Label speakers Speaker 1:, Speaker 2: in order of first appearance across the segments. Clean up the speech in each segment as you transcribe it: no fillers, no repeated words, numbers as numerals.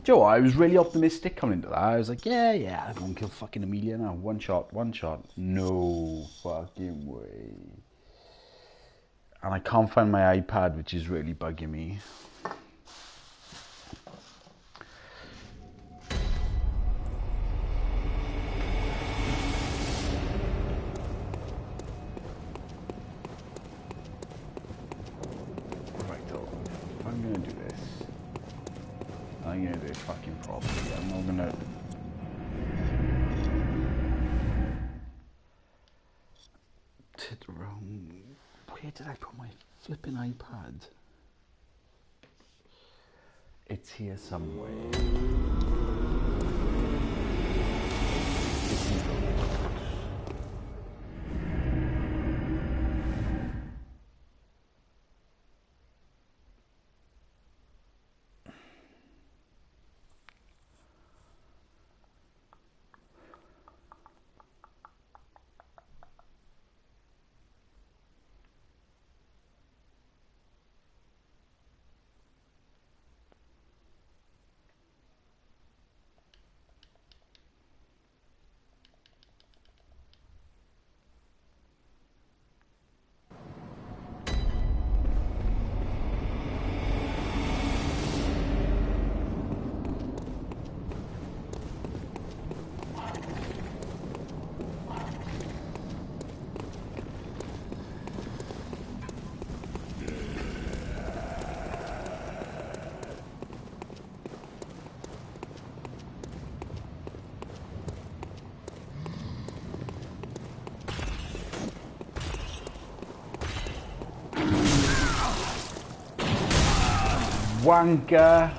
Speaker 1: Do you know what? I was really optimistic coming into that. I was like, yeah, I'm going to kill fucking Amelia now. One shot. No fucking way. And I can't find my iPad, which is really bugging me. Right, though, if I'm going to do this, I'm going to do it fucking properly. I'm not going to... Tit around. Where did I put my flipping iPad? It's here somewhere. It's here. Wanker.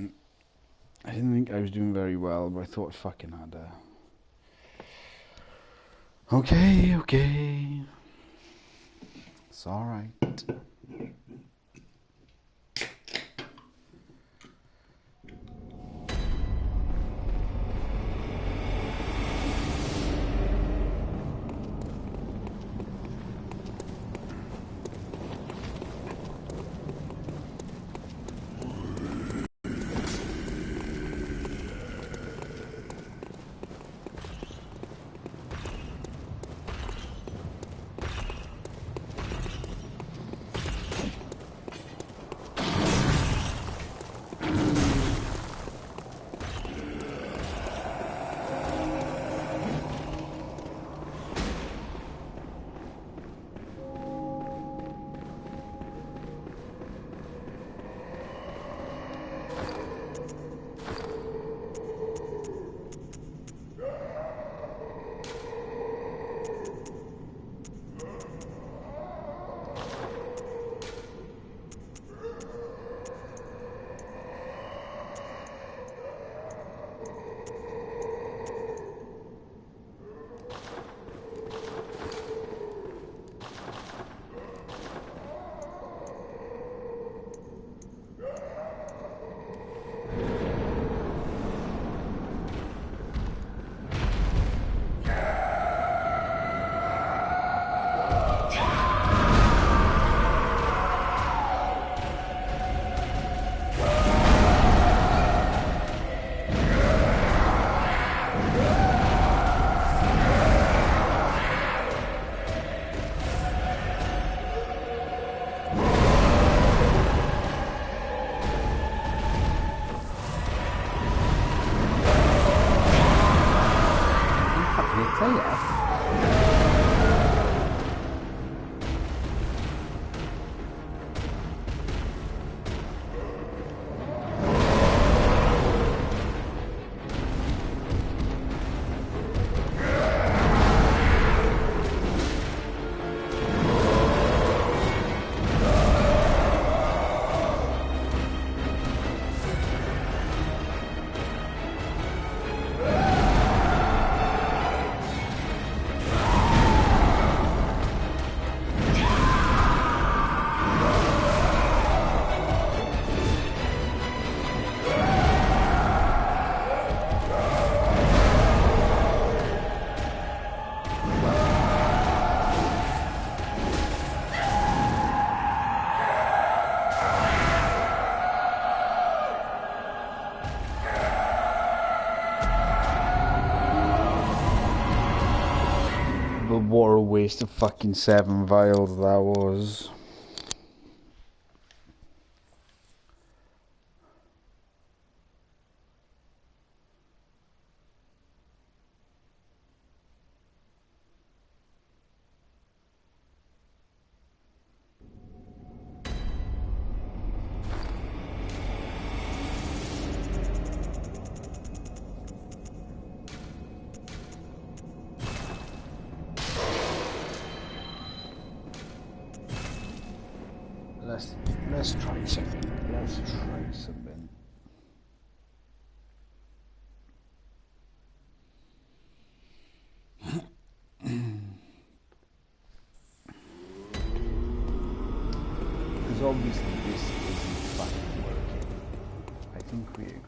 Speaker 1: again. I didn't think I was doing very well, but I thought I fucking had a... Okay. It's alright. What a waste of fucking 7 vials that was. Let's try something. Let's try something. Because obviously this isn't fucking working. I think we agree.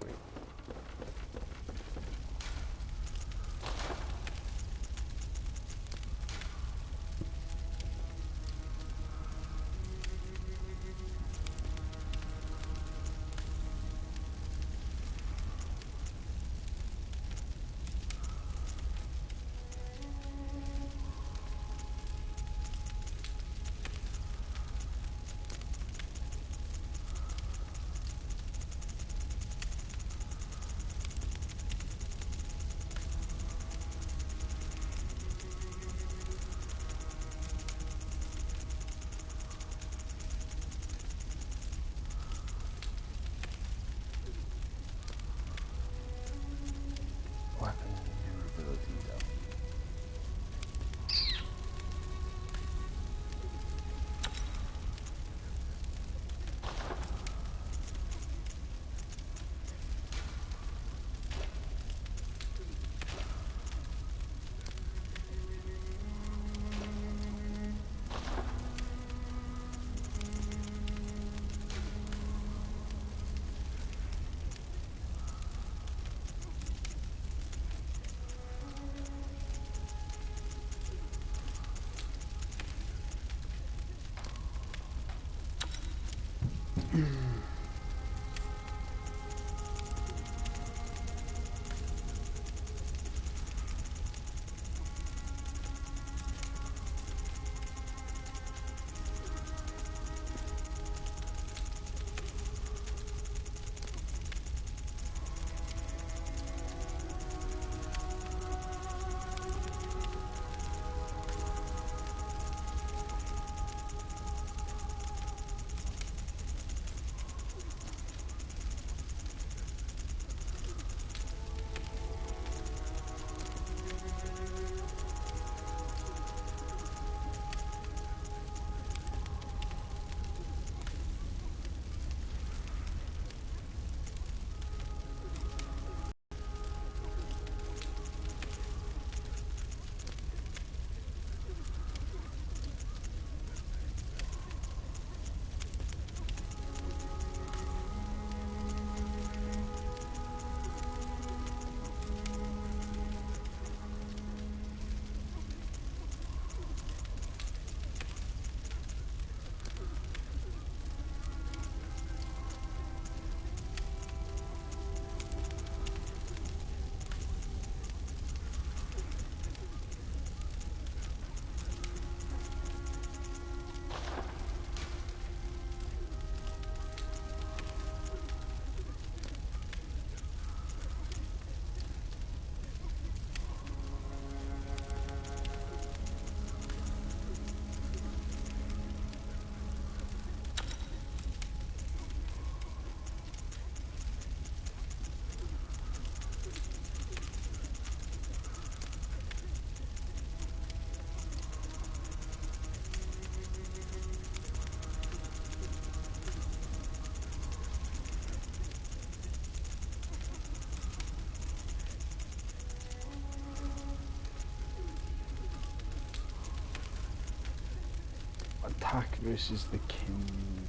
Speaker 1: Attack versus the king.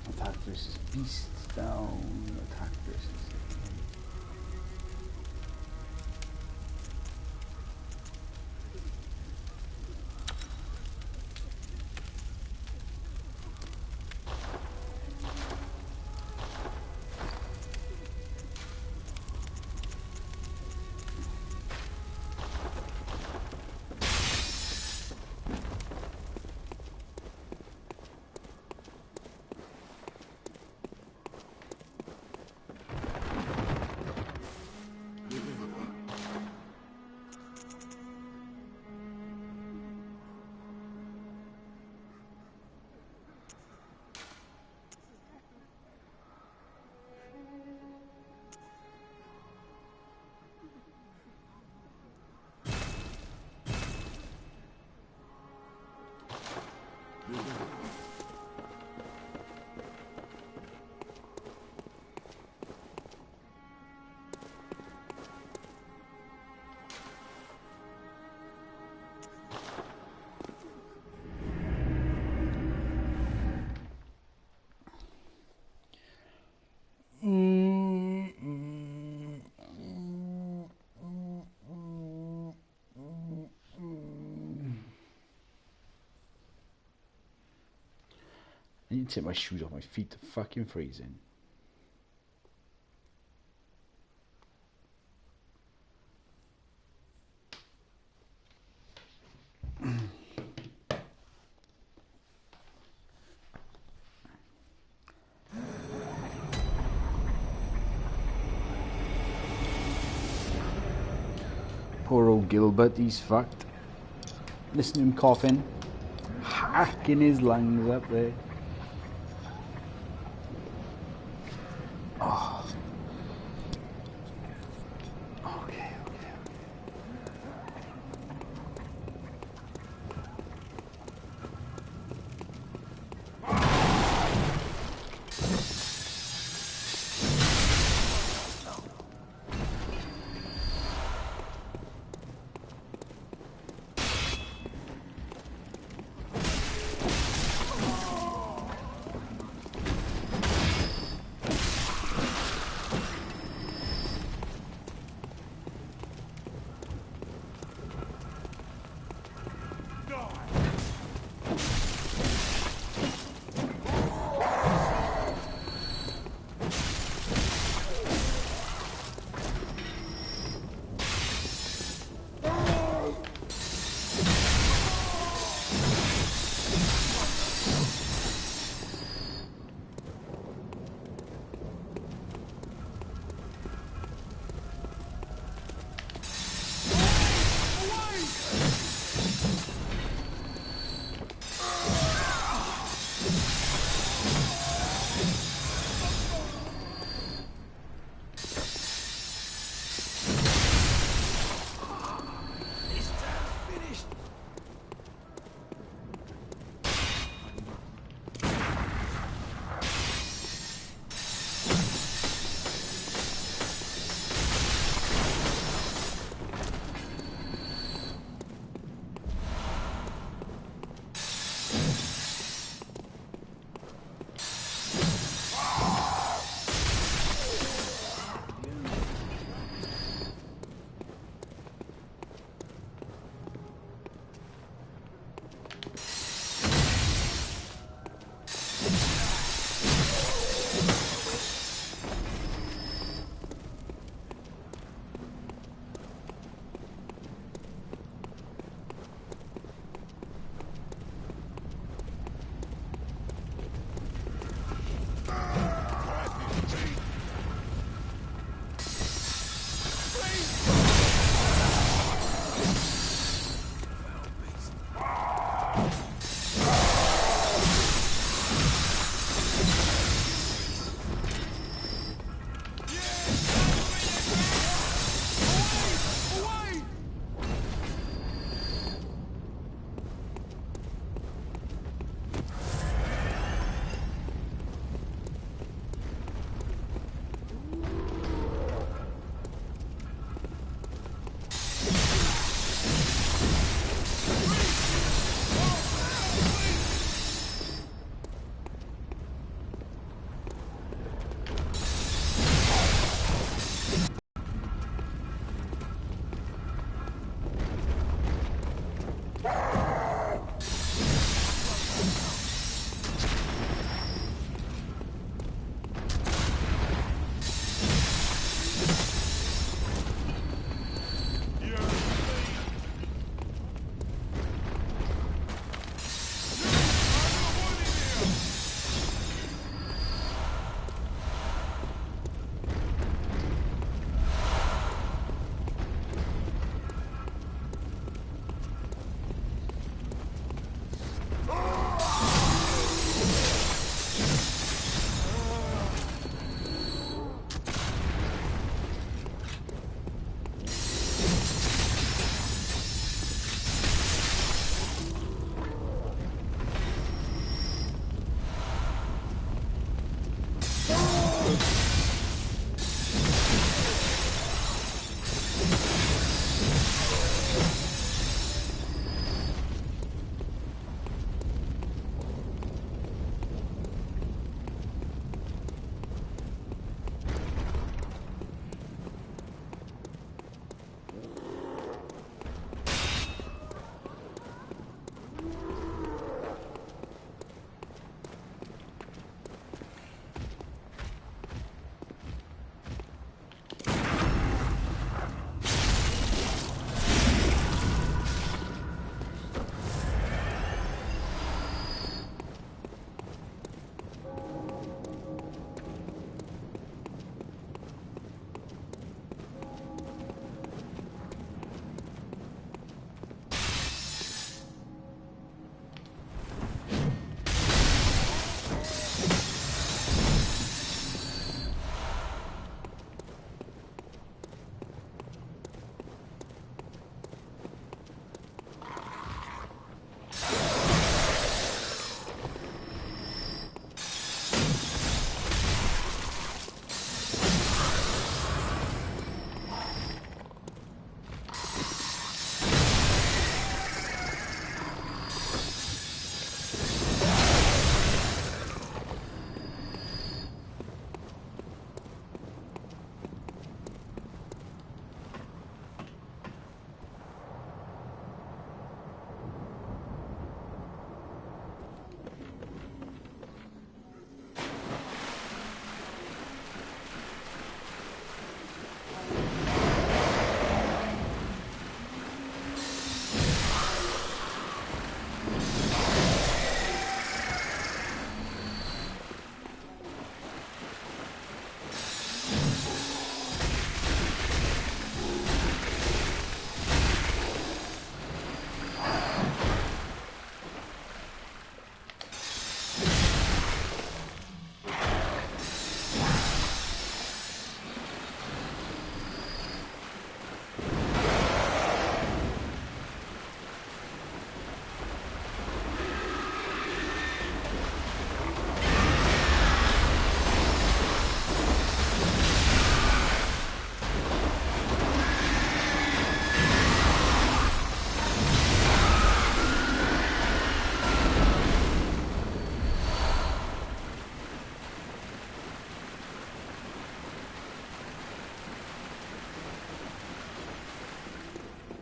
Speaker 1: Attack versus beasts down. Attack versus the king. I need to take my shoes off, my feet are fucking freezing. Poor old Gilbert, he's fucked. Listen to him coughing, hacking his lungs up there. Oh. Okay.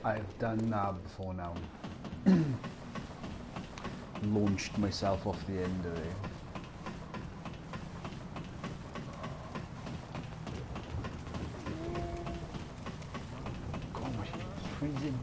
Speaker 1: I've done that before now. Launched myself off the end of it. God, it's freezing.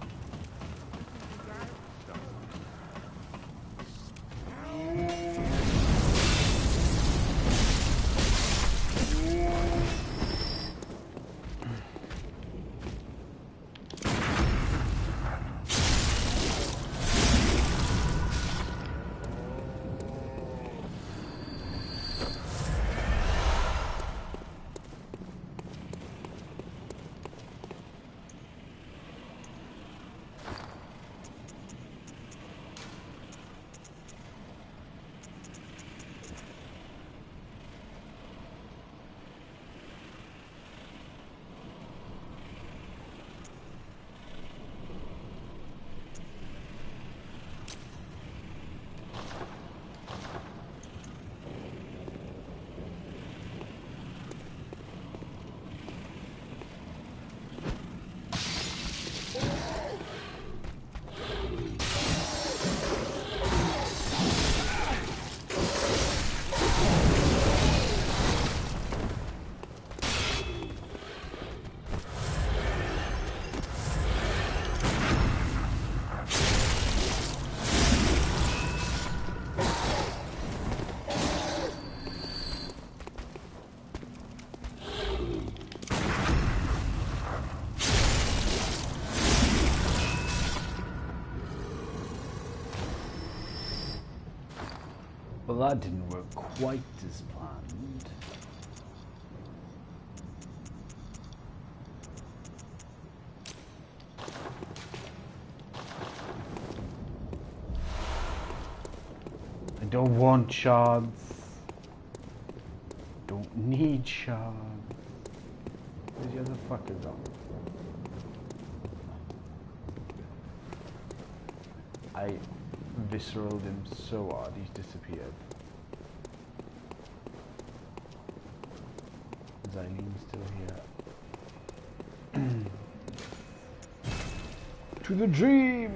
Speaker 1: Well, that didn't work quite as planned. I don't want shards. Don't need shards. Where's the other fucker gone? I visceraled him so hard he's disappeared. Is Eileen still here? To the dream!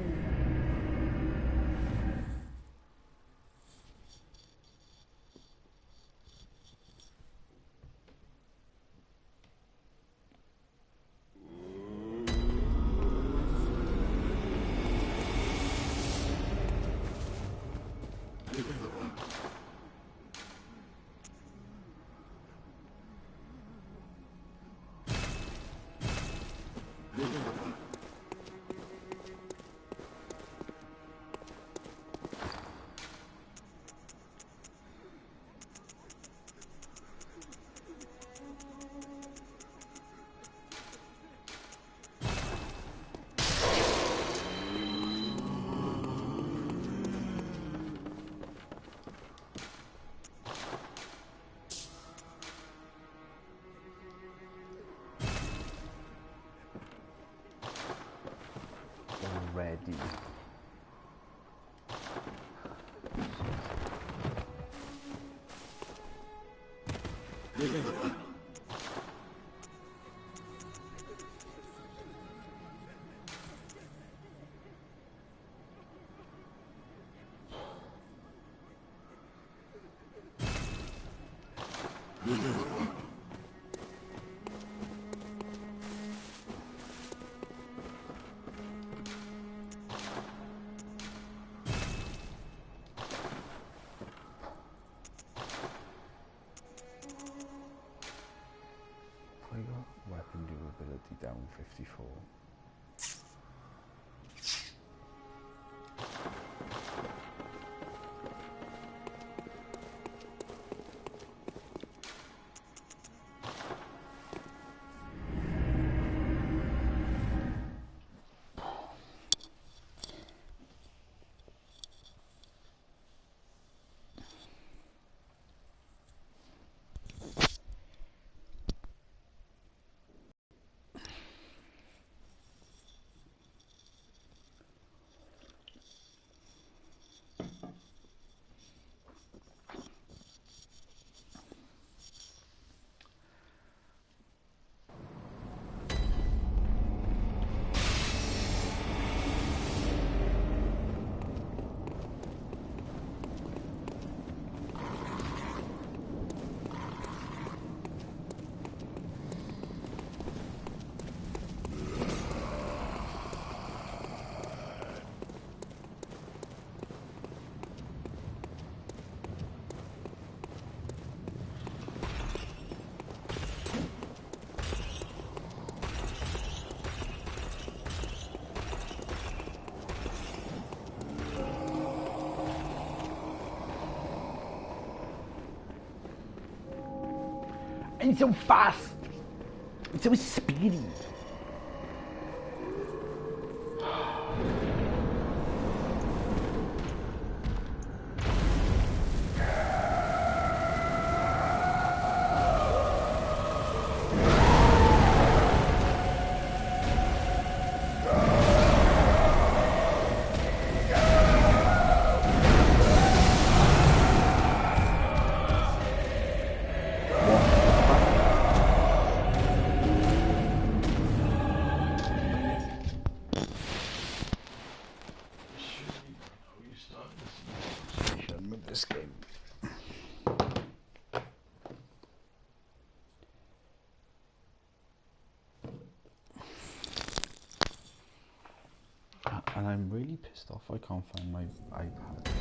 Speaker 1: Already. He's so fast. He's so speedy. This game. And I'm really pissed off I can't find my iPad.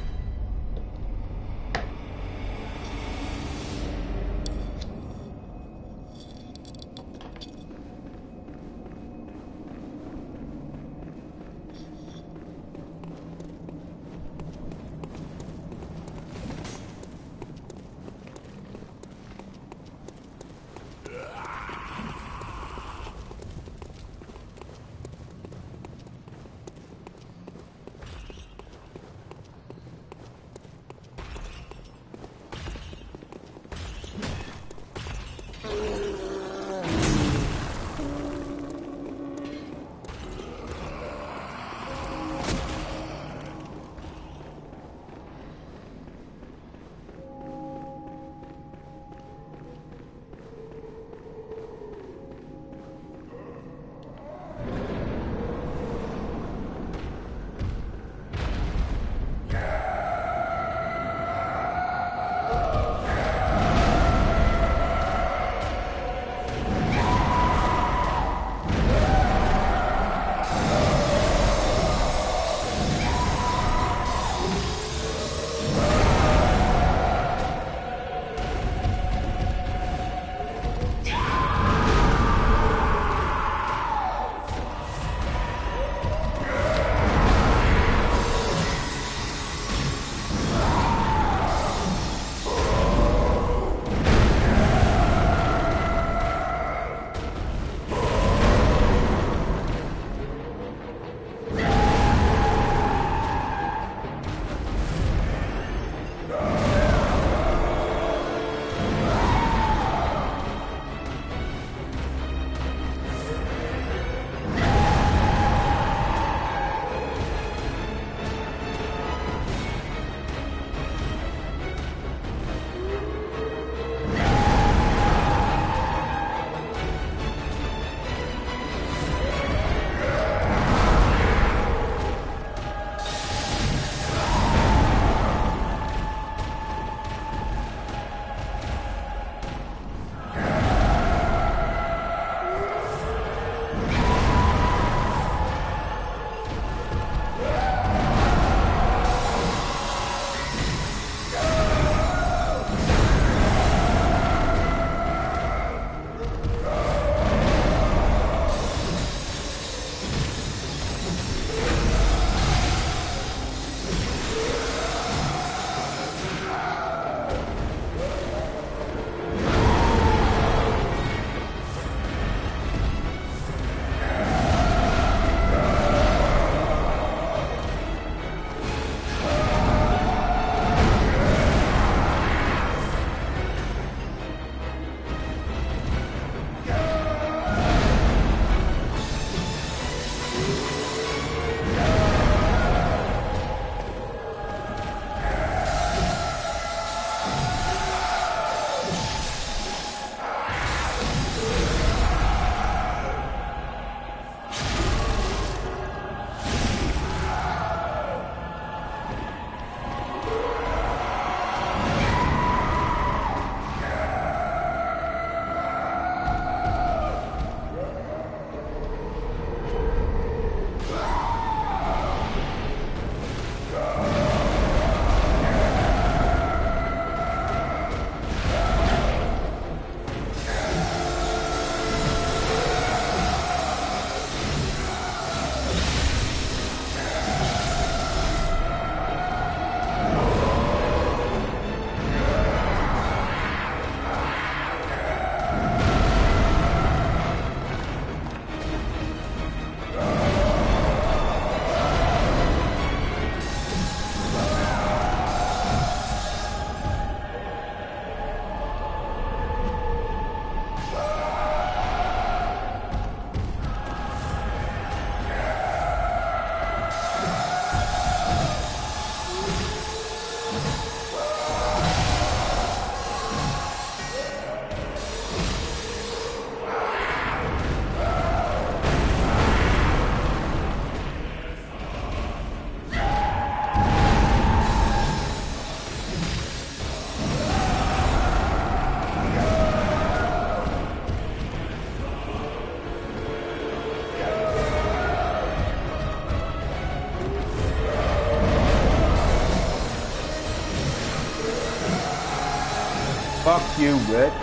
Speaker 1: Fuck you, Rich.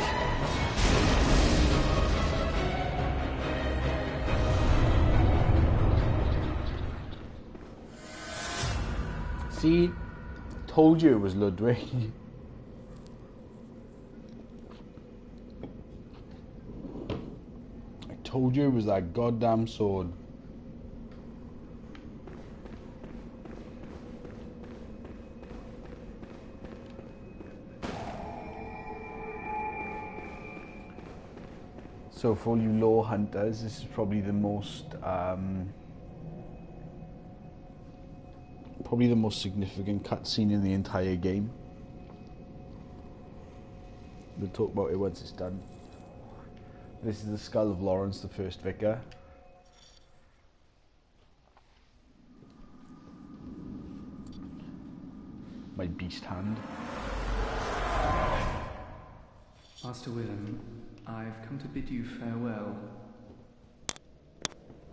Speaker 1: See? Told you it was Ludwig. I told you it was that goddamn sword. So for all you lore hunters, this is probably the most significant cutscene in the entire game. We'll talk about it once it's done. This is the skull of Lawrence, the first vicar. My beast hand.
Speaker 2: Master Willem, I've come to bid you farewell.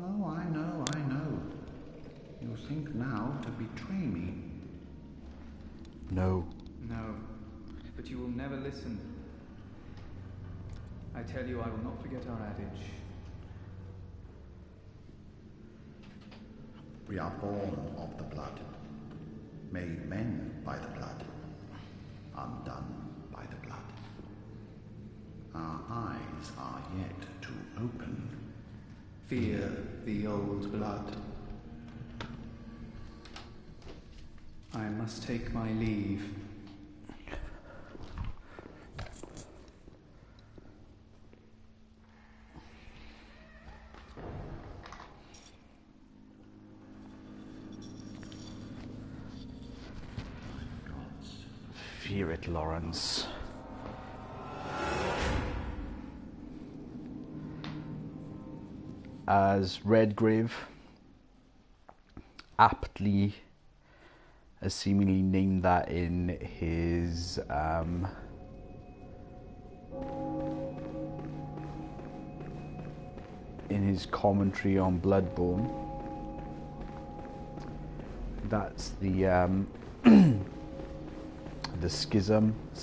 Speaker 3: Oh, I know. You think now to betray me?
Speaker 1: No.
Speaker 2: No, but you will never listen. I tell you, I will not forget our adage.
Speaker 3: We are born of the blood, made men by the blood, undone by the blood. Our eyes are yet to open.
Speaker 2: Fear the old blood. I must take my leave.
Speaker 1: Fear it, Lawrence. As Redgrave aptly has seemingly named that in his commentary on Bloodborne. That's the the schism of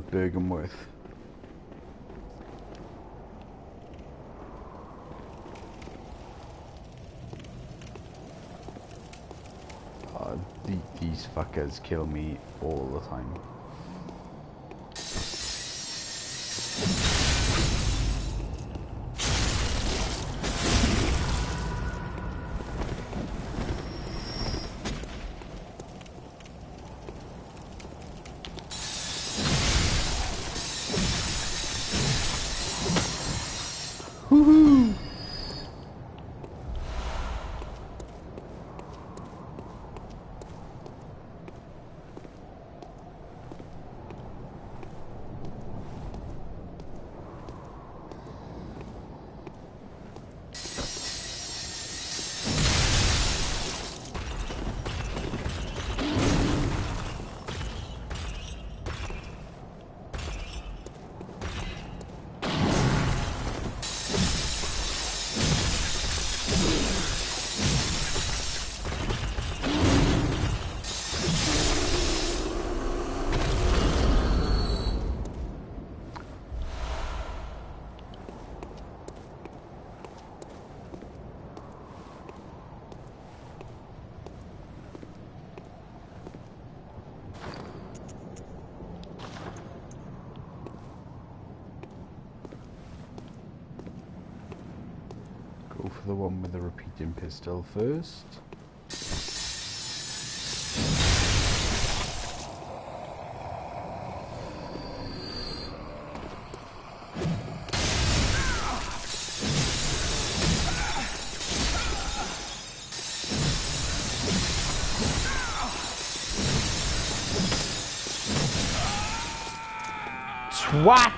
Speaker 1: Bergenworth. These fuckers kill me all the time. Woohoo! Go for the one with the repeating pistol first. Twat!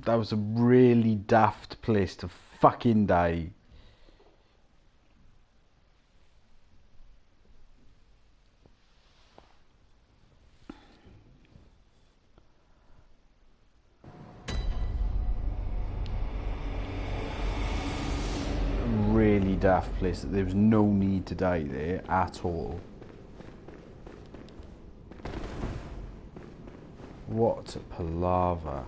Speaker 1: That was a really daft place to fucking die. Really daft place. There was no need to die there at all. What a palaver.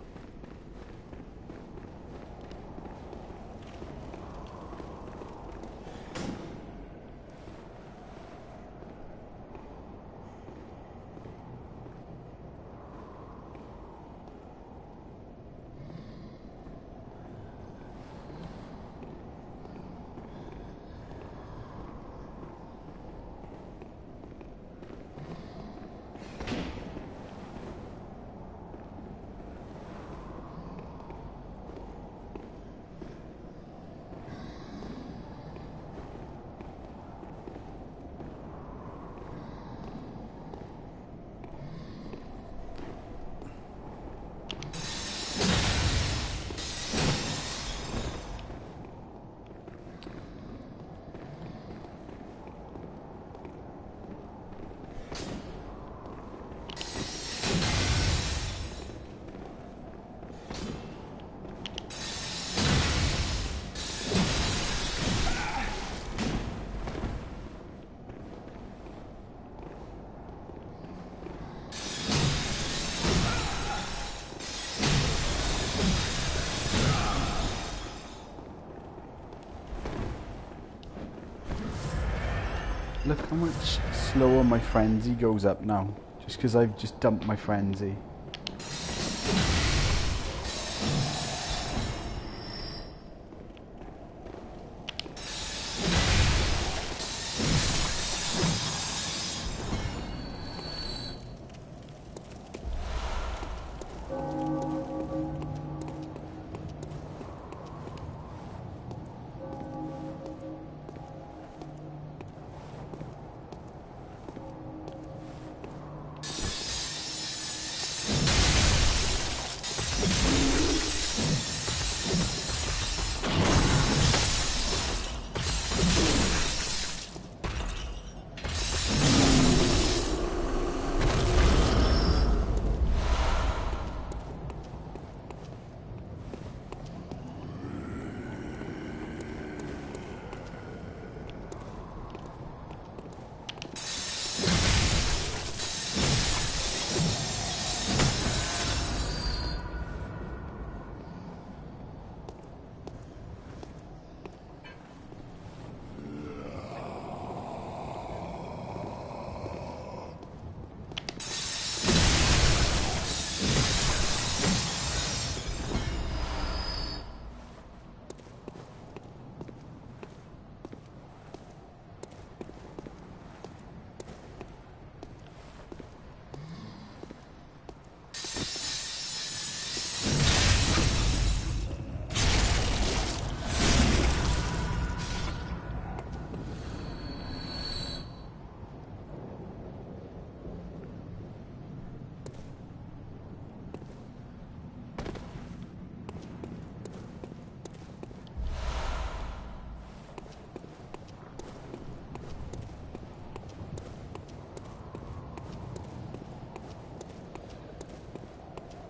Speaker 1: Look how much slower my frenzy goes up now, just because I've just dumped my frenzy.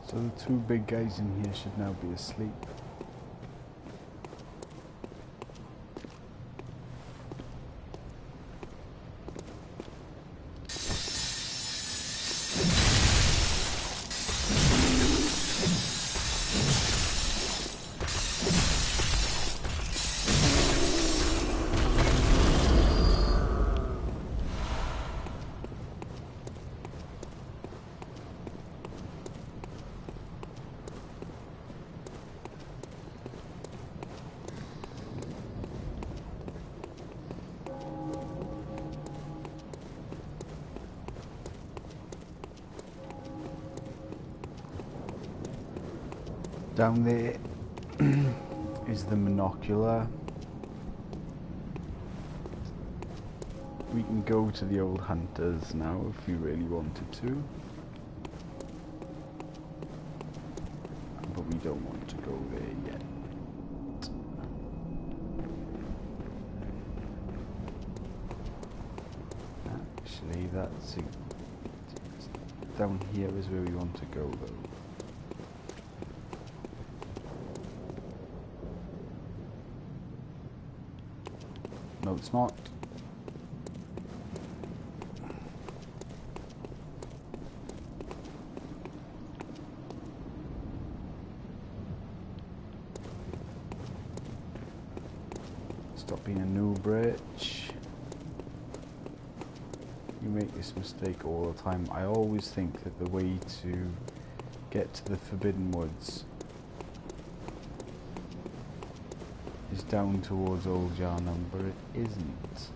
Speaker 1: So the two big guys in here should now be asleep. Down there is the monocular. We can go to the old hunters now if we really wanted to. But we don't want to go there yet. Actually, down here is where we want to go though. No, it's not. Stop being a noob, Rich. You make this mistake all the time. I always think that the way to get to the Forbidden Woods is down towards Old Yarnum, but it isn't.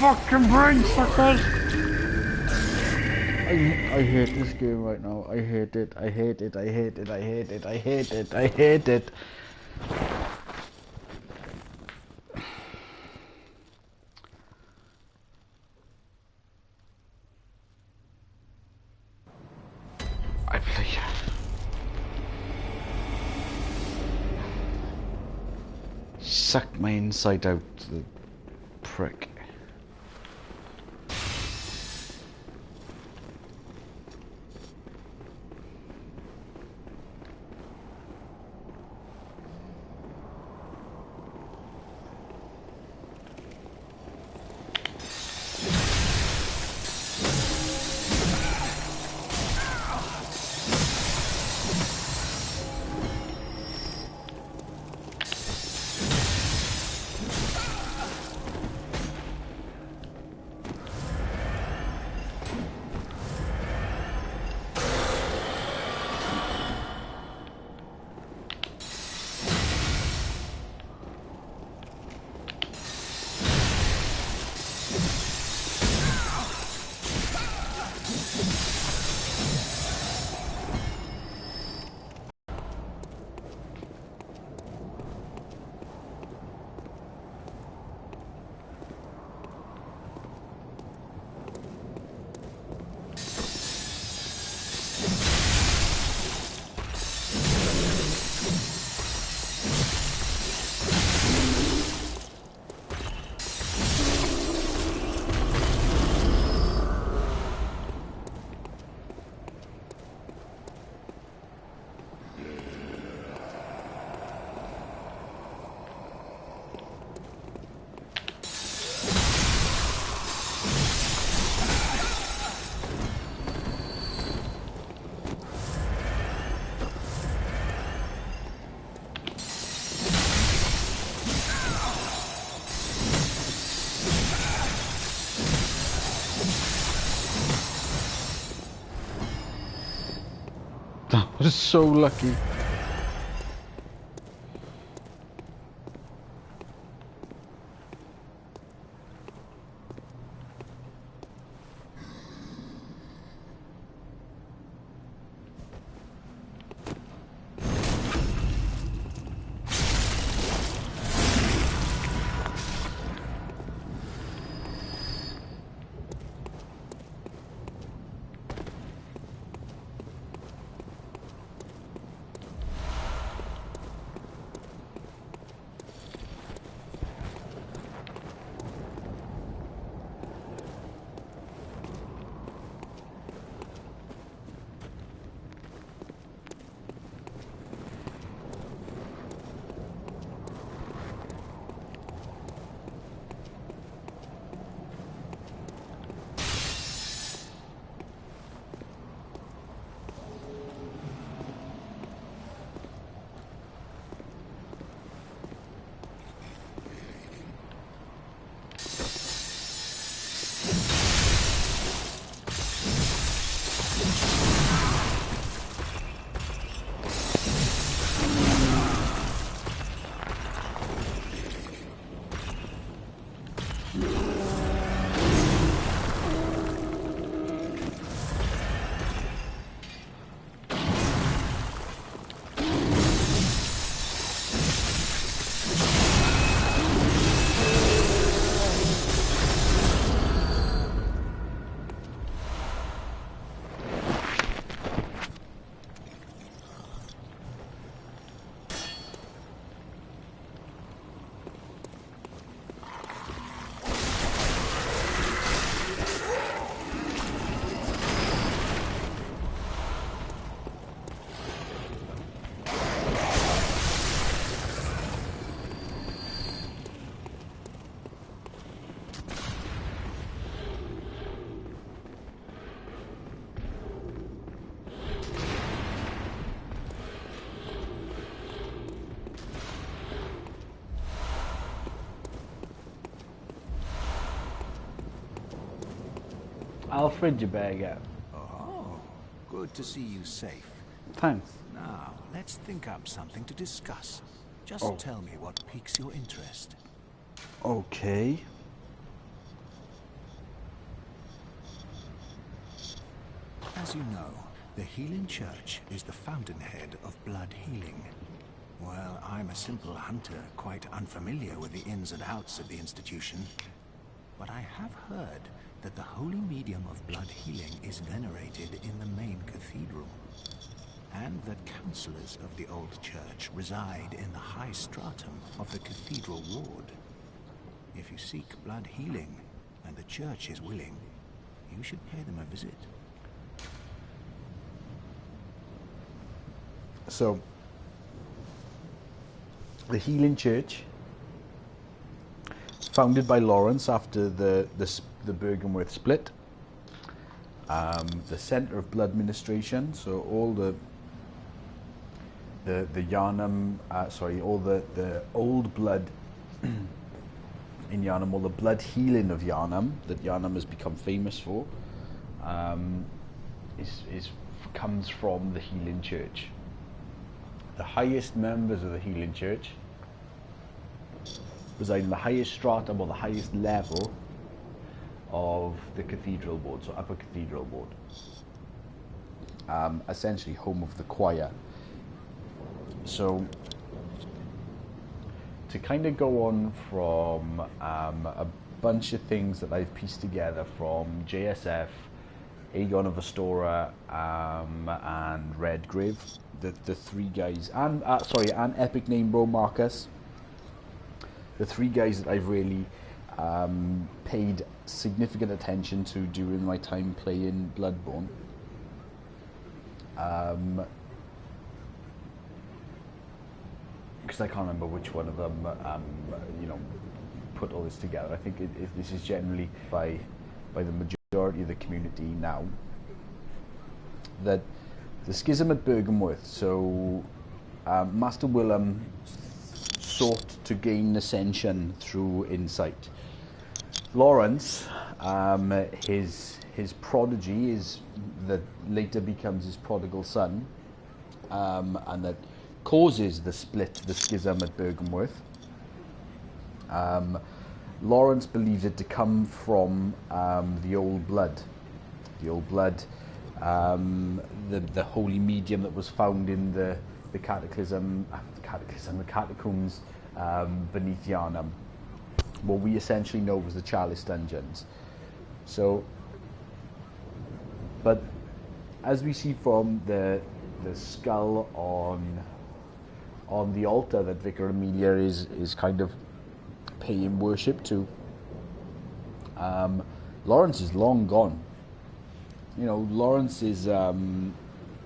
Speaker 1: Fucking brain suckers! I hate this game right now. I hate it. I hate it. I hate it. I hate it. I hate it. I hate it. I play. Suck my inside out, the prick. That was so lucky. Alfred, you better get.
Speaker 4: Oh, good to see you safe.
Speaker 1: Thanks.
Speaker 4: Now, let's think up something to discuss. Just tell me what piques your interest.
Speaker 1: Okay.
Speaker 4: As you know, the Healing Church is the fountainhead of blood healing. Well, I'm a simple hunter, quite unfamiliar with the ins and outs of the institution. But I have heard that the holy medium of blood healing is venerated in the main cathedral, and that councillors of the old church reside in the high stratum of the cathedral ward. If you seek blood healing, and the church is willing, you should pay them a visit.
Speaker 1: So, the Healing Church, founded by Lawrence after the Bergenworth split. The centre of blood administration, so all the Yharnam, all the old blood in Yharnam, all the blood healing of Yharnam that Yharnam has become famous for, comes from the Healing Church. The highest members of the Healing Church reside in the highest stratum or the highest level of the cathedral board, so upper cathedral board. Essentially home of the choir. So to kind of go on from a bunch of things that I've pieced together from JSF, Aegon of Astora, and Redgrave, the three guys, and Epic Name Bro Marcus, the three guys that I've really paid significant attention to during my time playing Bloodborne. Because I can't remember which one of them, put all this together. I think this is generally by the majority of the community now, that the schism at Bergenworth, so Master Willem sought to gain ascension through insight. Lawrence, his prodigy, is that later becomes his prodigal son, and that causes the split, the schism at Bergenworth. Lawrence believes it to come from the old blood. The old blood, the holy medium that was found in the catacombs beneath Yharnam, what we essentially know was the Chalice Dungeons. So, but as we see from the skull on the altar that Vicar Amelia is kind of paying worship to, Lawrence is long gone. You know, Lawrence is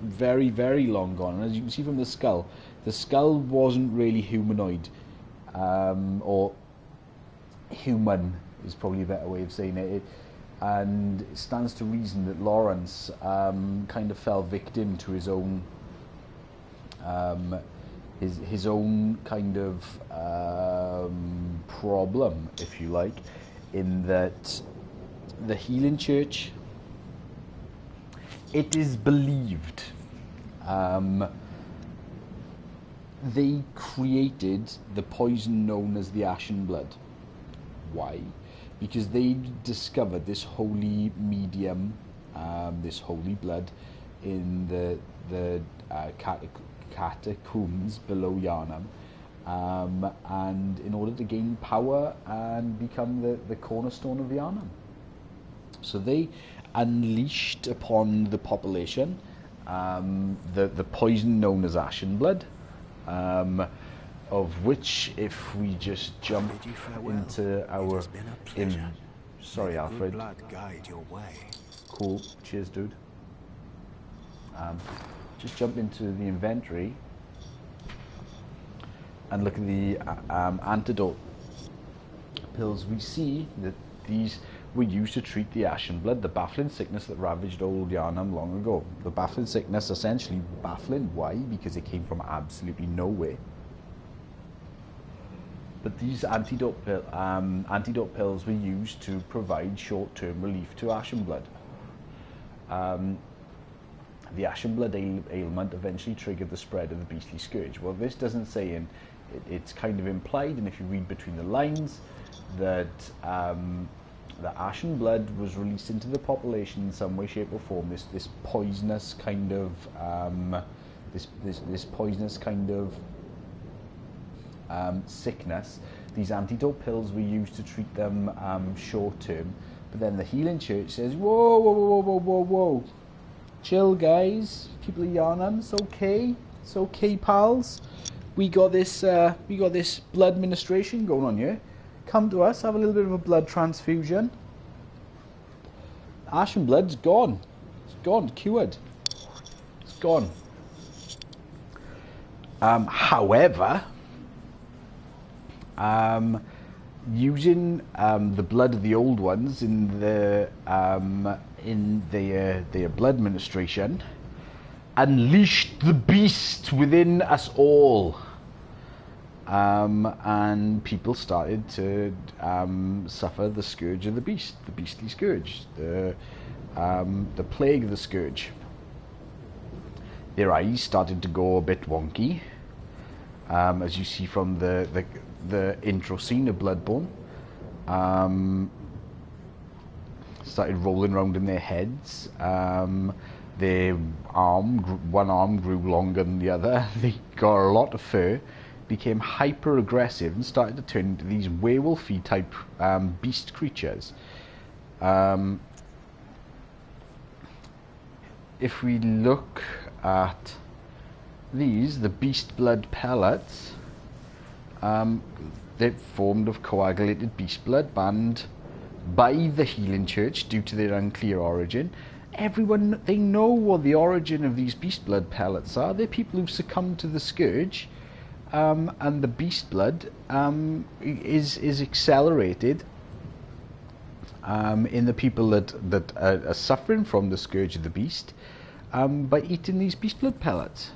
Speaker 1: very, very long gone. And as you can see from the skull wasn't really humanoid, or human is probably a better way of saying it. And it stands to reason that Lawrence kind of fell victim to his own his own kind of problem, if you like, in that the Healing Church, it is believed they created the poison known as the Ashen Blood. Why? Because they discovered this holy medium, this holy blood, in the catacombs below Yharnam, and in order to gain power and become the cornerstone of Yharnam. So they unleashed upon the population the poison known as Ashen Blood, of which, if we just jump into our... Sorry, Alfred.
Speaker 4: Blood guide your way.
Speaker 1: Cool. Cheers, dude. Just jump into the inventory and look at the antidote pills. We see that these were used to treat the Ashen Blood, the baffling sickness that ravaged old Yharnam long ago. The baffling sickness, essentially baffling. Why? Because it came from absolutely nowhere. But these antidote pills were used to provide short-term relief to Ashen Blood. the Ashen Blood ailment eventually triggered the spread of the beastly scourge. Well, this doesn't say in it's kind of implied, and if you read between the lines, that the Ashen Blood was released into the population in some way, shape, or form. This poisonous kind of this poisonous kind of sickness. These antidote pills were used to treat them short term, but then the Healing Church says, whoa, whoa, whoa, whoa, whoa, whoa, chill, guys, people of Yharnam, it's okay, pals. We got this blood administration going on here. Come to us, have a little bit of a blood transfusion. Ashen Blood's gone. It's gone, cured. It's gone. However, using the blood of the old ones in their blood administration unleashed the beast within us all. And people started to suffer the scourge of the beast, the beastly scourge, the plague of the scourge. Their eyes started to go a bit wonky, as you see from the intro scene of Bloodborne. Started rolling around in their heads. Their one arm grew longer than the other. They got a lot of fur, became hyper aggressive, and started to turn into these werewolfy type beast creatures. If we look at these, the beast blood pellets, they're formed of coagulated beast blood banned by the Healing Church due to their unclear origin. Everyone, they know what the origin of these beast blood pellets are. They're people who've succumbed to the scourge, and the beast blood is accelerated in the people that are suffering from the scourge of the beast by eating these beast blood pellets.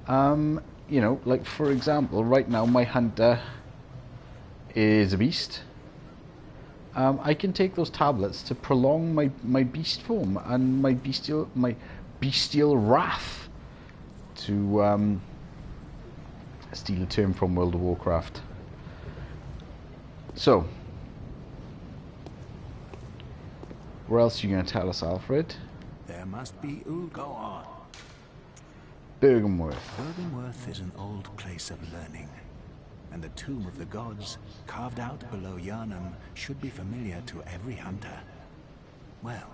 Speaker 1: You know, like for example, right now my hunter is a beast. I can take those tablets to prolong my beast form and my bestial wrath, to steal a term from World of Warcraft. So, where else are you going to tell us, Alfred?
Speaker 4: There must be... Ooh, go on.
Speaker 1: Byrgenwerth.
Speaker 4: Byrgenwerth is an old place of learning, and the Tomb of the Gods, carved out below Yharnam, should be familiar to every hunter. Well,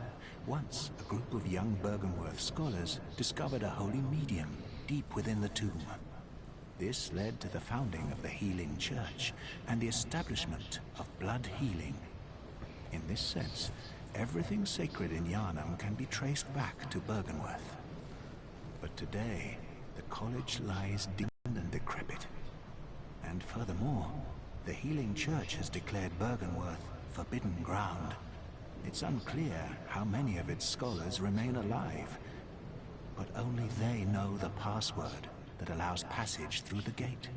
Speaker 4: once a group of young Byrgenwerth scholars discovered a holy medium deep within the tomb. This led to the founding of the Healing Church and the establishment of blood healing. In this sense, everything sacred in Yharnam can be traced back to Byrgenwerth. But today, the college lies dim and decrepit. And furthermore, the Healing Church has declared Byrgenwerth forbidden ground. It's unclear how many of its scholars remain alive, but only they know the password that allows passage through the gate.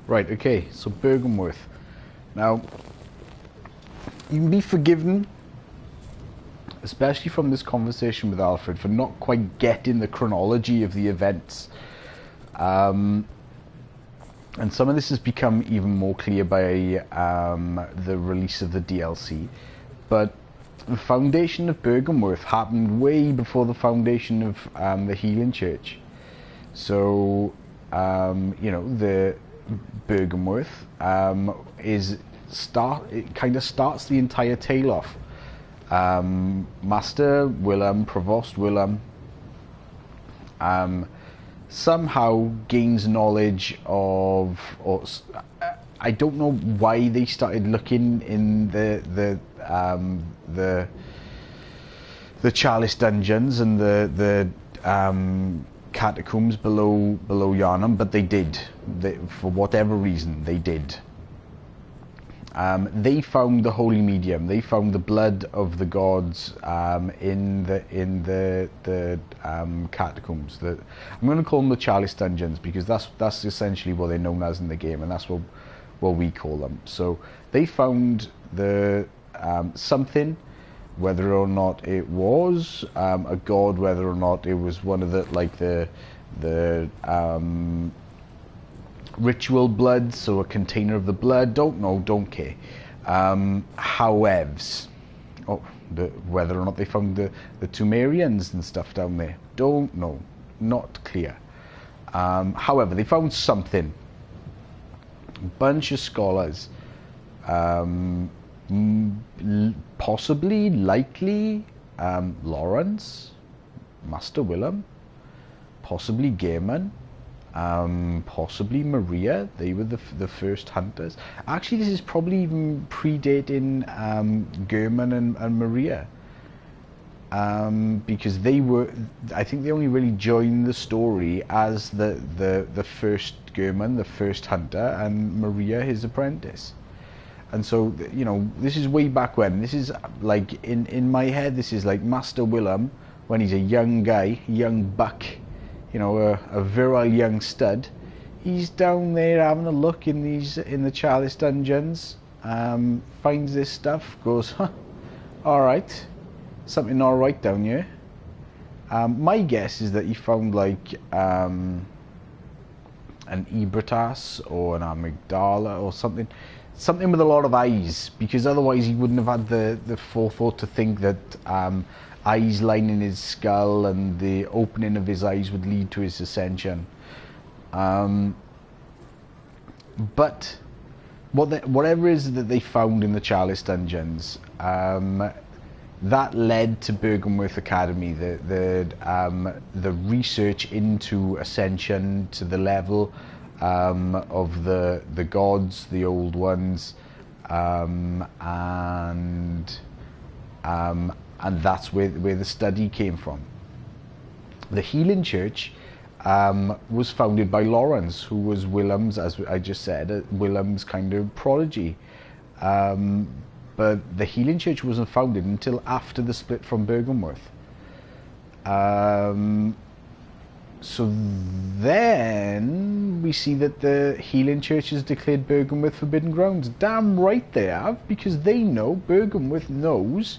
Speaker 1: Right, okay, so Byrgenwerth. Now, you can be forgiven, especially from this conversation with Alfred, for not quite getting the chronology of the events. And some of this has become even more clear by the release of the DLC. But the foundation of Byrgenwerth happened way before the foundation of the Healing Church. So, you know, the Byrgenwerth it kind of starts the entire tale off. Master Willem, Provost Willem, somehow gains knowledge of, or I don't know why they started looking in the Chalice dungeons and the catacombs below Yharnam, but they did. For whatever reason, they did. They found the holy medium. They found the blood of the gods in the catacombs. I'm going to call them the Chalice dungeons because that's essentially what they're known as in the game, and that's what we call them. So they found the something whether or not it was a god, whether or not it was one of the ritual blood, so a container of the blood. Don't know, don't care. Howevs, whether or not they found the Tumerians and stuff down there, don't know, not clear. However, they found something. A bunch of scholars, possibly, likely, Lawrence, Master Willem, possibly Gaiman, possibly Maria. They were the first hunters. Actually, this is probably even predating Gaiman and Maria, because they were, I think they only really joined the story as the first Gaiman, the first hunter, and Maria, his apprentice. And so, you know, this is way back when. This is like, in my head, this is like Master Willem when he's a young guy, young buck, you know, a virile young stud. He's down there having a look in the Chalice dungeons, finds this stuff, goes, huh, alright, something alright down here. My guess is that he found like an Ebritas or an amygdala or something with a lot of eyes, because otherwise he wouldn't have had the forethought to think that eyes lining his skull and the opening of his eyes would lead to his ascension. But whatever it is that they found in the Chalice dungeons, that led to Byrgenwerth Academy, the research into ascension to the level of the gods, the old ones, and that's where the study came from. The Healing Church was founded by Lawrence, who was Willem's, as I just said, Willem's kind of prodigy. But the Healing Church wasn't founded until after the split from Byrgenwerth. So then we see that the Healing Church has declared Byrgenwerth forbidden grounds. Damn right they have, because they know, Byrgenwerth knows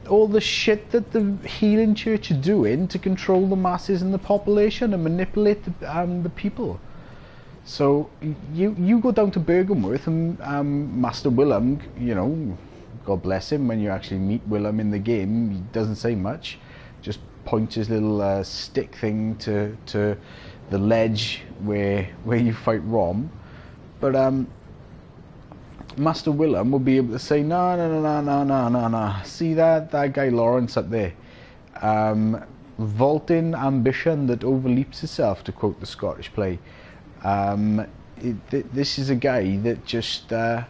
Speaker 1: all the shit that the Healing Church are doing to control the masses and the population and manipulate the people. So you go down to Byrgenwerth and Master Willem, you know, God bless him, when you actually meet Willem in the game, he doesn't say much, just points his little stick thing to the ledge where you fight Rom. But Master Willem will be able to say, no, see that guy Lawrence up there, vaulting ambition that overleaps itself, to quote the Scottish play. This is a guy that just that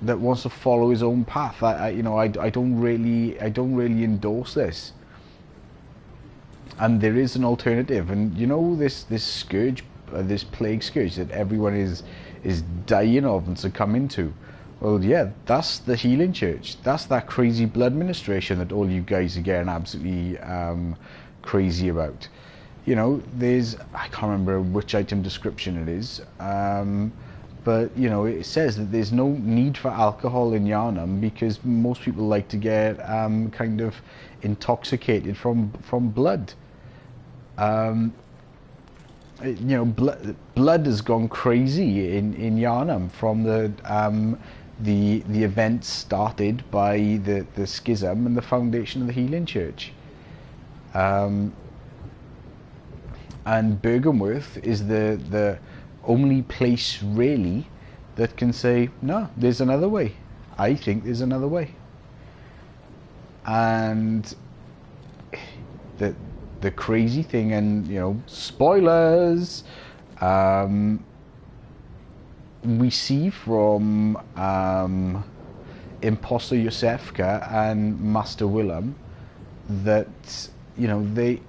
Speaker 1: wants to follow his own path. I don't really endorse this. And there is an alternative, and you know, this scourge, this plague scourge that everyone is dying of and succumbing to. Well, yeah, that's the Healing Church. That's that crazy blood ministration that all you guys are getting absolutely crazy about. You know, I can't remember which item description it is, but you know, it says that there's no need for alcohol in Yharnam because most people like to get kind of intoxicated from blood. You know, blood has gone crazy in Yharnam from the events started by the schism and the foundation of the Healing Church. And Byrgenwerth is the only place really that can say, no, there's another way. I think there's another way. And the crazy thing, and you know, spoilers, we see from Imposter Yosefka and Master Willem that, you know, they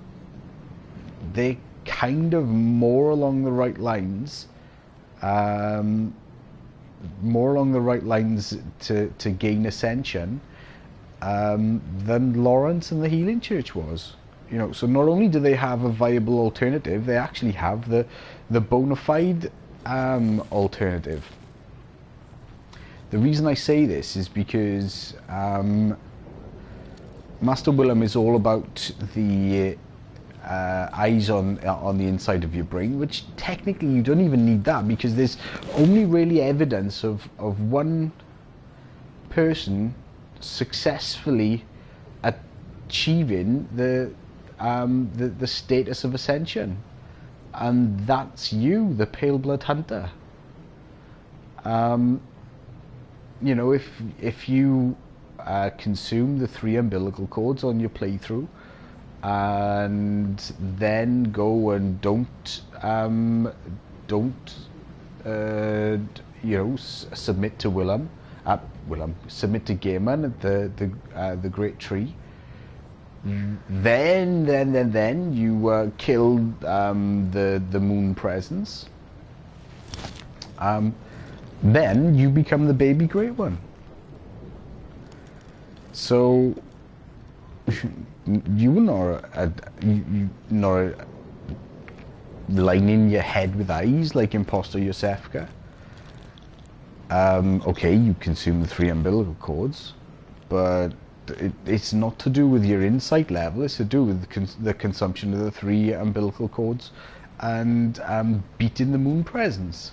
Speaker 1: kind of more along the right lines, to gain ascension than Lawrence and the Healing Church was. You know, so not only do they have a viable alternative, they actually have the bona fide alternative. The reason I say this is because Master Willem is all about the eyes on the inside of your brain, which technically you don't even need that, because there's only really evidence of one person successfully achieving the status of ascension, and that's you, the Pale Blood Hunter. You know, if you consume the 3 umbilical cords on your playthrough, and then go and don't you know, submit to submit to Gaiman, the Great Tree, then you kill the Moon Presence, then you become the baby Great One. So you're not lining your head with eyes like Imposter Yosefka. Okay, you consume the 3 umbilical cords, but it's not to do with your insight level. It's to do with the consumption of the 3 umbilical cords and beating the Moon Presence.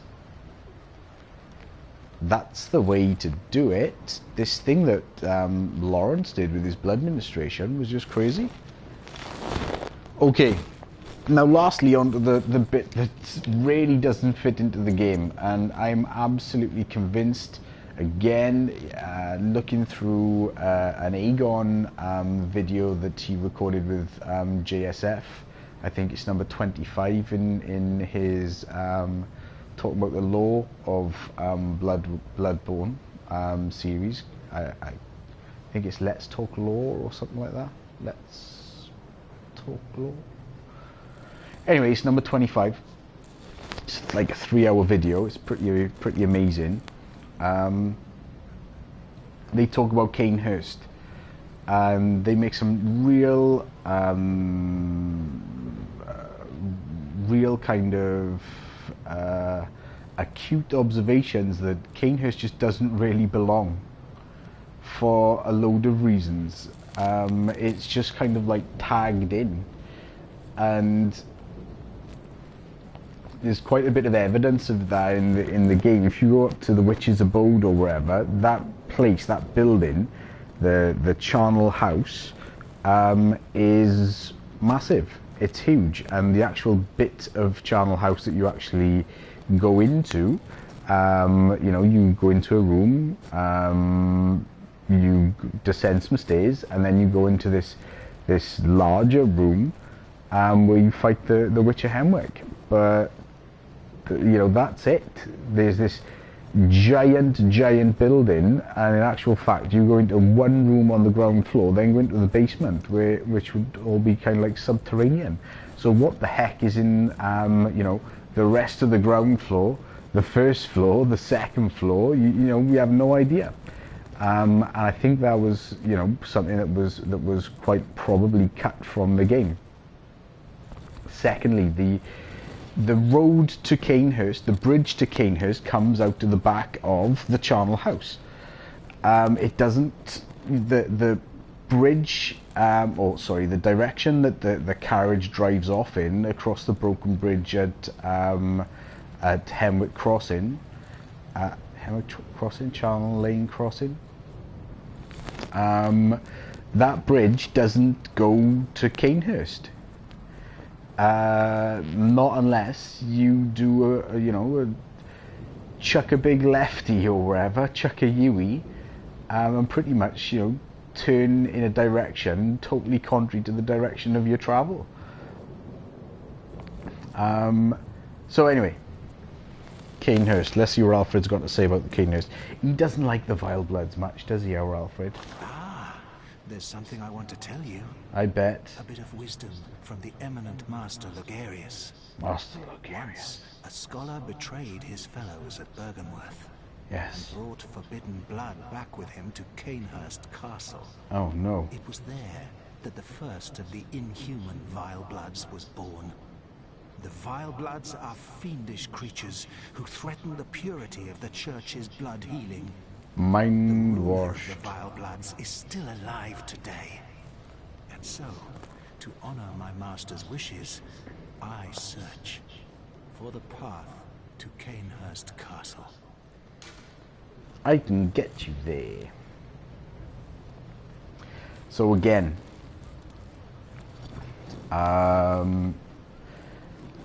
Speaker 1: That's the way to do it. This thing that Lawrence did with his blood administration was just crazy. Okay, now lastly onto the bit that really doesn't fit into the game, and I'm absolutely convinced, again, looking through an Aegon video that he recorded with JSF, I think it's number 25 in his talking about the lore of Bloodborne series. I think it's Let's Talk Lore or something like that. Let's Talk Lore. Anyway, it's number 25. It's like a 3-hour video. It's pretty amazing. They talk about Cainhurst, and they make some real kind of acute observations that Cainhurst just doesn't really belong, for a load of reasons. It's just kind of like tagged in, and there's quite a bit of evidence of that in the game. If you go up to the Witch's Abode or wherever, that place, that building, the charnel house, is massive. It's huge, and the actual bit of charnel house that you actually go into, you know, you go into a room, you descend some stairs, and then you go into this larger room where you fight the Witch of Hemwick. But you know, that's it. There's this giant building, and in actual fact you go into one room on the ground floor, then go into the basement, which would all be kind of like subterranean. So what the heck is in you know, the rest of the ground floor, the first floor, the second floor? You know, we have no idea. And I think that was, you know, something that was quite probably cut from the game. Secondly, the road to Cainhurst, the bridge to Cainhurst, comes out to the back of the charnel house. It doesn't, the bridge, or sorry, the direction that the carriage drives off in, across the broken bridge at Hemwick Crossing, Charnel Lane Crossing, that bridge doesn't go to Cainhurst. Not unless you do you know, chuck a big lefty or wherever, chuck a Yui, and pretty much, you know, turn in a direction totally contrary to the direction of your travel. So anyway, Cainhurst. Let's see what Alfred's got to say about the Cainhurst. He doesn't like the Vile Bloods much, does he, our Alfred?
Speaker 4: There's something I want to tell you.
Speaker 1: I bet.
Speaker 4: A bit of wisdom from the eminent Master Logarius.
Speaker 1: Master Logarius.
Speaker 4: Once, a scholar betrayed his fellows at Bergenworth.
Speaker 1: Yes.
Speaker 4: And brought forbidden blood back with him to Cainhurst Castle.
Speaker 1: Oh no.
Speaker 4: It was there that the first of the inhuman Vile Bloods was born. The Vile Bloods are fiendish creatures who threaten the purity of the Church's blood healing.
Speaker 1: Mind
Speaker 4: The
Speaker 1: washed.
Speaker 4: Vile Bloods is still alive today. And so, to honor my master's wishes, I search for the path to Canehurst Castle.
Speaker 1: I can get you there. So again,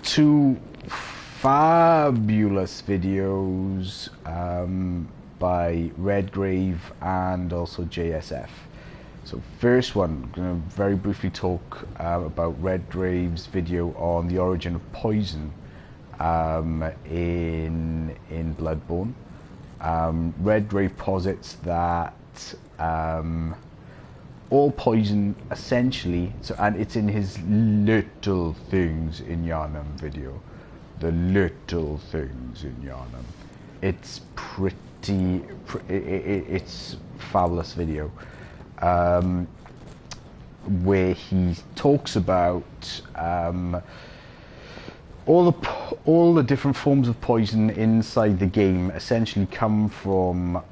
Speaker 1: two fabulous videos by Redgrave and also JSF. So first one, I'm going to very briefly talk about Redgrave's video on the origin of poison in Bloodborne. Redgrave posits that all poison essentially, so, and it's in his little things in Yharnam video, the little things in Yharnam. It's it's fabulous video, where he talks about all the different forms of poison inside the game essentially come from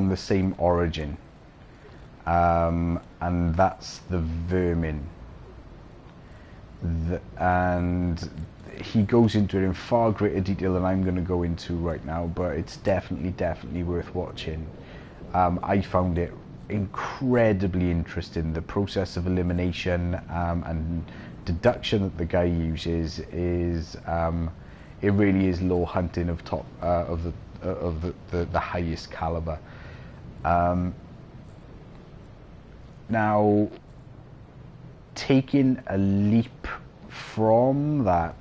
Speaker 1: the same origin, and that's the vermin. And he goes into it in far greater detail than I'm going to go into right now, but it's definitely worth watching. I found it incredibly interesting. The process of elimination and deduction that the guy uses is it really is law hunting of top of the highest caliber. Now, taking a leap from that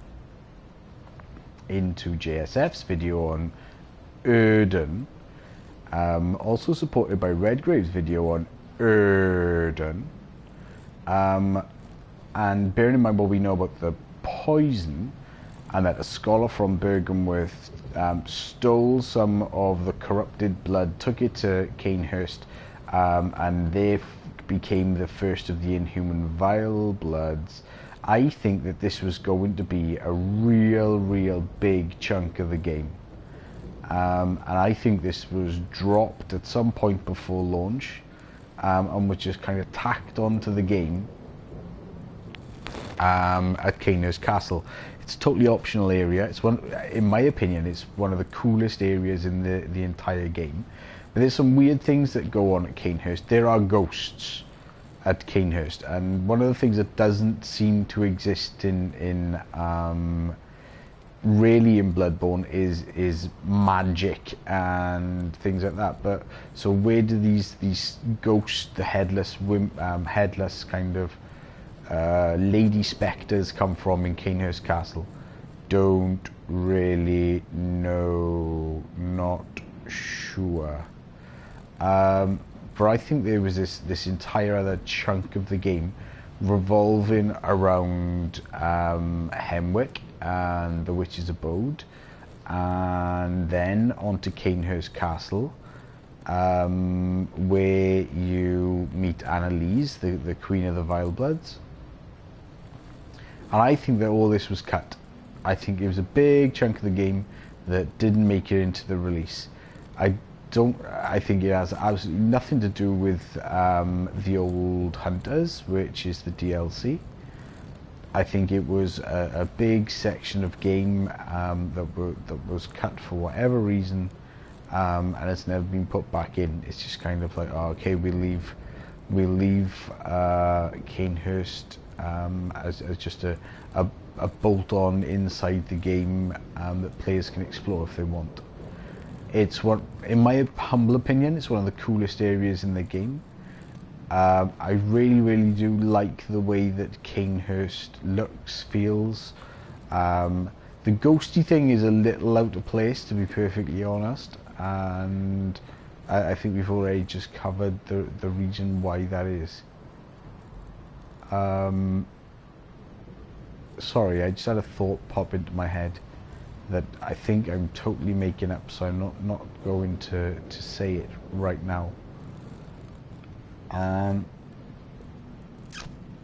Speaker 1: into JSF's video on Erden, also supported by Redgrave's video on Erden, and bearing in mind what we know about the poison, and that a scholar from Bergenworth stole some of the corrupted blood, took it to Canehurst, and they became the first of the inhuman Vile Bloods. I think that this was going to be a real big chunk of the game. And I think this was dropped at some point before launch, and was just kind of tacked onto the game at Canehurst Castle. It's a totally optional area. It's one, in my opinion, it's one of the coolest areas in the entire game. But there's some weird things that go on at Canehurst. There are ghosts at Canehurst, and one of the things that doesn't seem to exist in really in Bloodborne is magic and things like that. But so where do these ghosts, the headless kind of lady spectres, come from in Canehurst Castle? Don't really know, not sure. But I think there was this entire other chunk of the game revolving around Hemwick and the Witch's Abode, and then onto Canehurst Castle, where you meet Annalise, the Queen of the Vile Bloods. And I think that all this was cut. I think it was a big chunk of the game that didn't make it into the release. I think it has absolutely nothing to do with the Old Hunters, which is the DLC. I think it was a big section of game that was cut for whatever reason, and it's never been put back in. It's just kind of like, oh, okay, we'll leave Canehurst as just a bolt-on inside the game that players can explore if they want. It's one, in my humble opinion, it's one of the coolest areas in the game. I really do like the way that Canehurst looks, feels. The ghosty thing is a little out of place, to be perfectly honest, and I think we've already just covered the reason why that is. Sorry, I just had a thought pop into my head that I think I'm totally making up, so I'm not going to say it right now.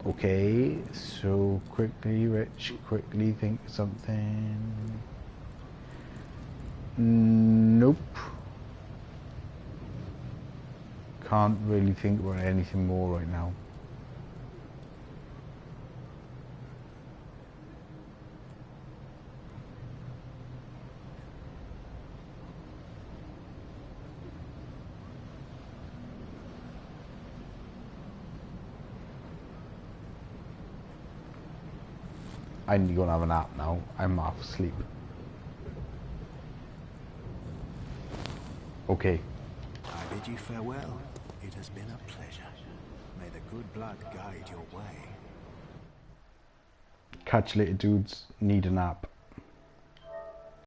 Speaker 1: Okay, so quickly, Rich, quickly think of something. Nope. Can't really think about anything more right now. I need to go and have a nap now. I'm half asleep. Okay.
Speaker 4: I bid you farewell. It has been a pleasure. May the good blood guide your way.
Speaker 1: Catch you later, dudes. Need a nap.